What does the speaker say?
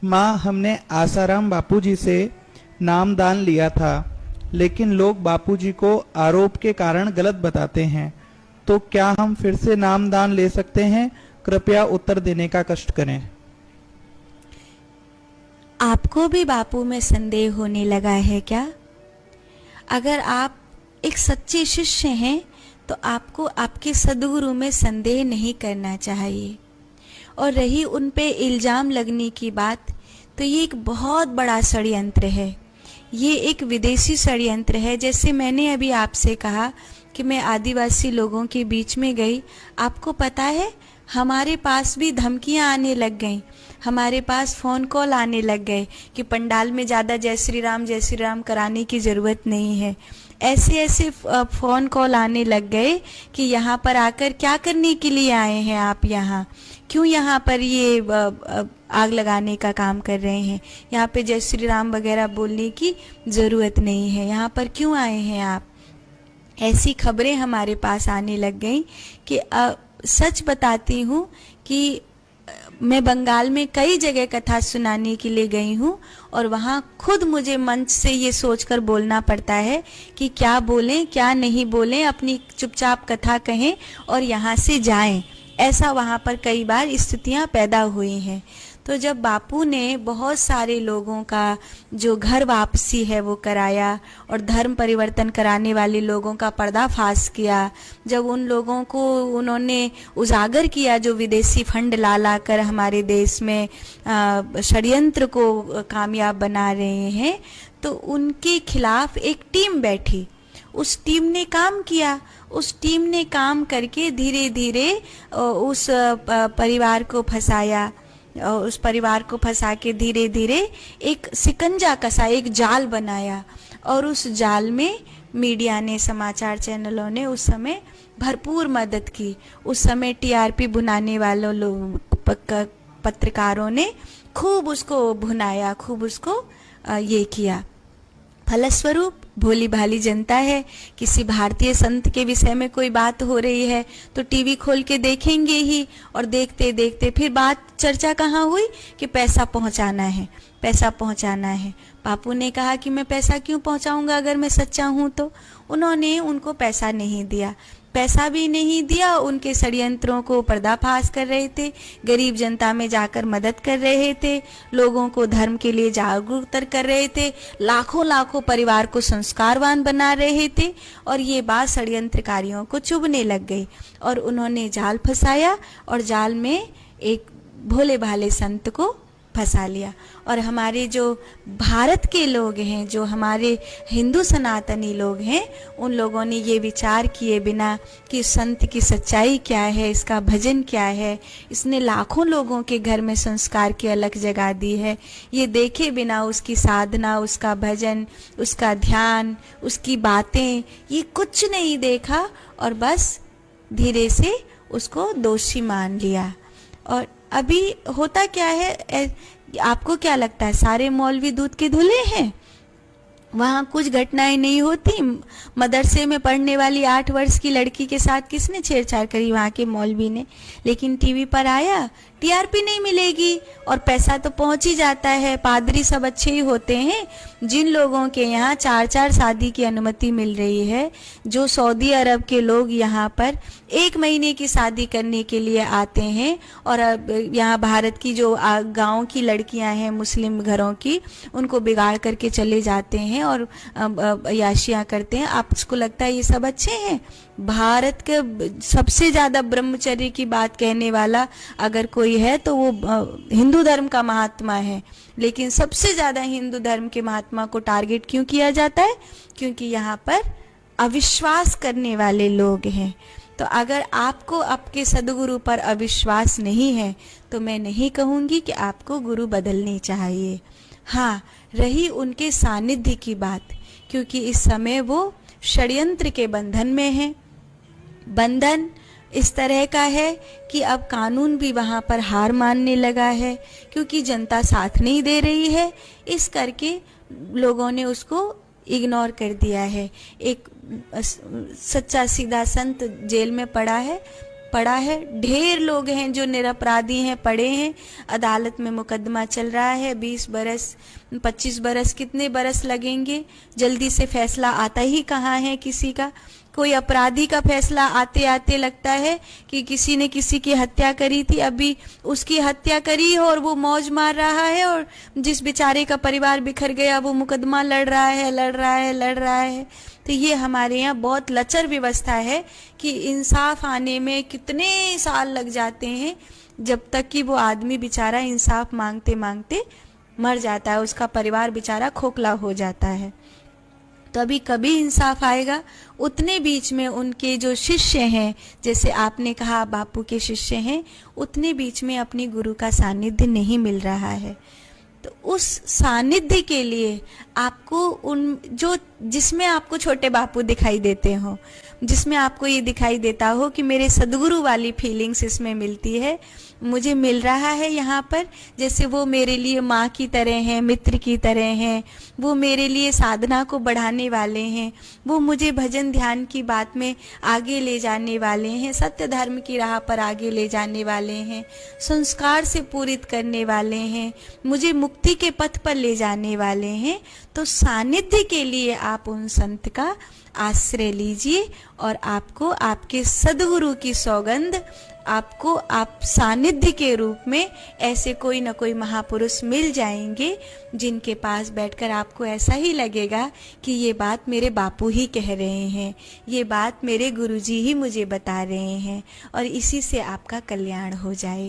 माँ, हमने आसाराम बापूजी से नामदान लिया था, लेकिन लोग बापूजी को आरोप के कारण गलत बताते हैं, तो क्या हम फिर से नामदान ले सकते हैं? कृपया उत्तर देने का कष्ट करें। आपको भी बापू में संदेह होने लगा है क्या? अगर आप एक सच्चे शिष्य हैं तो आपको आपके सद्गुरु में संदेह नहीं करना चाहिए। और रही उन पे इल्ज़ाम लगने की बात, तो ये एक बहुत बड़ा षड्यंत्र है। ये एक विदेशी षड्यंत्र है। जैसे मैंने अभी आपसे कहा कि मैं आदिवासी लोगों के बीच में गई, आपको पता है हमारे पास भी धमकियां आने लग गईं, हमारे पास फ़ोन कॉल आने लग गए कि पंडाल में ज़्यादा जय श्री राम कराने की ज़रूरत नहीं है। ऐसे ऐसे फ़ोन कॉल आने लग गए कि यहाँ पर आकर क्या करने के लिए आए हैं आप, यहाँ क्यों यहाँ पर ये आग लगाने का काम कर रहे हैं, यहाँ पे जय श्री राम वगैरह बोलने की ज़रूरत नहीं है, यहाँ पर क्यों आए हैं आप। ऐसी खबरें हमारे पास आने लग गई कि सच बताती हूँ कि मैं बंगाल में कई जगह कथा सुनाने के लिए गई हूँ और वहाँ खुद मुझे मंच से ये सोचकर बोलना पड़ता है कि क्या बोलें क्या नहीं बोलें, अपनी चुपचाप कथा कहें और यहाँ से जाएं। ऐसा वहाँ पर कई बार स्थितियाँ पैदा हुई हैं। तो जब बापू ने बहुत सारे लोगों का जो घर वापसी है वो कराया और धर्म परिवर्तन कराने वाले लोगों का पर्दाफाश किया, जब उन लोगों को उन्होंने उजागर किया जो विदेशी फंड ला ला कर हमारे देश में षड्यंत्र को कामयाब बना रहे हैं, तो उनके खिलाफ एक टीम बैठी। उस टीम ने काम किया, उस टीम ने काम करके धीरे धीरे उस परिवार को फंसाया, उस परिवार को फंसा के धीरे धीरे एक शिकंजा कसा, एक जाल बनाया। और उस जाल में मीडिया ने, समाचार चैनलों ने उस समय भरपूर मदद की। उस समय टीआरपी भुनाने वालों पत्रकारों ने खूब उसको भुनाया, खूब उसको ये किया। फलस्वरूप भोली भाली जनता है, किसी भारतीय संत के विषय में कोई बात हो रही है तो टीवी खोल के देखेंगे ही, और देखते देखते फिर बात चर्चा कहाँ हुई कि पैसा पहुँचाना है, पैसा पहुँचाना है। बापू ने कहा कि मैं पैसा क्यों पहुँचाऊंगा अगर मैं सच्चा हूँ तो। उन्होंने उनको पैसा नहीं दिया, पैसा भी नहीं दिया, उनके षड्यंत्रों को पर्दाफाश कर रहे थे, गरीब जनता में जाकर मदद कर रहे थे, लोगों को धर्म के लिए जागरूक कर रहे थे, लाखों लाखों परिवार को संस्कारवान बना रहे थे। और ये बात षड्यंत्रकारियों को चुभने लग गई और उन्होंने जाल फंसाया और जाल में एक भोले भाले संत को फंसा लिया। और हमारे जो भारत के लोग हैं, जो हमारे हिंदू सनातनी लोग हैं, उन लोगों ने ये विचार किए बिना कि संत की सच्चाई क्या है, इसका भजन क्या है, इसने लाखों लोगों के घर में संस्कार की अलख जगा दी है, ये देखे बिना उसकी साधना, उसका भजन, उसका ध्यान, उसकी बातें, ये कुछ नहीं देखा और बस धीरे से उसको दोषी मान लिया। और अभी होता क्या है, आपको क्या लगता है सारे मौलवी दूध के धुले हैं? वहाँ कुछ घटनाएं नहीं होती। मदरसे में पढ़ने वाली 8 वर्ष की लड़की के साथ किसने छेड़छाड़ करी? वहाँ के मौलवी ने। लेकिन टीवी पर आया, टीआरपी नहीं मिलेगी और पैसा तो पहुंच ही जाता है। पादरी सब अच्छे ही होते हैं। जिन लोगों के यहाँ 4-4 शादी की अनुमति मिल रही है, जो सऊदी अरब के लोग यहाँ पर 1 महीने की शादी करने के लिए आते हैं, और यहाँ भारत की जो गाँव की लड़कियाँ हैं मुस्लिम घरों की, उनको बिगाड़ करके चले जाते हैं और याशियाँ करते हैं। आपको लगता है ये सब अच्छे हैं? भारत के सबसे ज़्यादा ब्रह्मचर्य की बात कहने वाला अगर कोई है तो वो हिंदू धर्म का महात्मा है। लेकिन सबसे ज़्यादा हिंदू धर्म के महात्मा को टारगेट क्यों किया जाता है? क्योंकि यहाँ पर अविश्वास करने वाले लोग हैं। तो अगर आपको आपके सदगुरु पर अविश्वास नहीं है तो मैं नहीं कहूँगी कि आपको गुरु बदलने चाहिए। हाँ, रही उनके सानिध्य की बात, क्योंकि इस समय वो षड्यंत्र के बंधन में हैं। बंधन इस तरह का है कि अब कानून भी वहाँ पर हार मानने लगा है, क्योंकि जनता साथ नहीं दे रही है। इस करके लोगों ने उसको इग्नोर कर दिया है। एक सच्चा सीधा संत जेल में पड़ा है, पड़ा है। ढेर लोग हैं जो निरपराधी हैं, पड़े हैं, अदालत में मुकदमा चल रहा है, 20 बरस 25 बरस, कितने बरस लगेंगे, जल्दी से फैसला आता ही कहाँ है किसी का। कोई अपराधी का फैसला आते आते लगता है कि किसी ने किसी की हत्या करी थी, अभी उसकी हत्या करी और वो मौज मार रहा है, और जिस बेचारे का परिवार बिखर गया वो मुकदमा लड़ रहा है। तो ये हमारे यहाँ बहुत लचर व्यवस्था है कि इंसाफ आने में कितने साल लग जाते हैं, जब तक कि वो आदमी बेचारा इंसाफ मांगते मांगते मर जाता है, उसका परिवार बेचारा खोखला हो जाता है। तो अभी कभी इंसाफ आएगा। उतने बीच में उनके जो शिष्य हैं, जैसे आपने कहा बापू के शिष्य हैं, उतने बीच में अपनी गुरु का सानिध्य नहीं मिल रहा है। तो उस सानिध्य के लिए आपको जिसमें आपको छोटे बापू दिखाई देते हो, जिसमें आपको ये दिखाई देता हो कि मेरे सदगुरु वाली फीलिंग्स इसमें मिलती है, मुझे मिल रहा है यहाँ पर, जैसे वो मेरे लिए माँ की तरह हैं, मित्र की तरह हैं, वो मेरे लिए साधना को बढ़ाने वाले हैं, वो मुझे भजन ध्यान की बात में आगे ले जाने वाले हैं, सत्य धर्म की राह पर आगे ले जाने वाले हैं, संस्कार से पूरित करने वाले हैं, मुझे मुक्ति के पथ पर ले जाने वाले हैं। तो सानिध्य के लिए आप उन संत का आश्रय लीजिए और आपको आपके सद्गुरु की सौगंध, आपको आप सानिध्य के रूप में ऐसे कोई न कोई महापुरुष मिल जाएंगे जिनके पास बैठकर आपको ऐसा ही लगेगा कि ये बात मेरे बापू ही कह रहे हैं, ये बात मेरे गुरुजी ही मुझे बता रहे हैं, और इसी से आपका कल्याण हो जाए।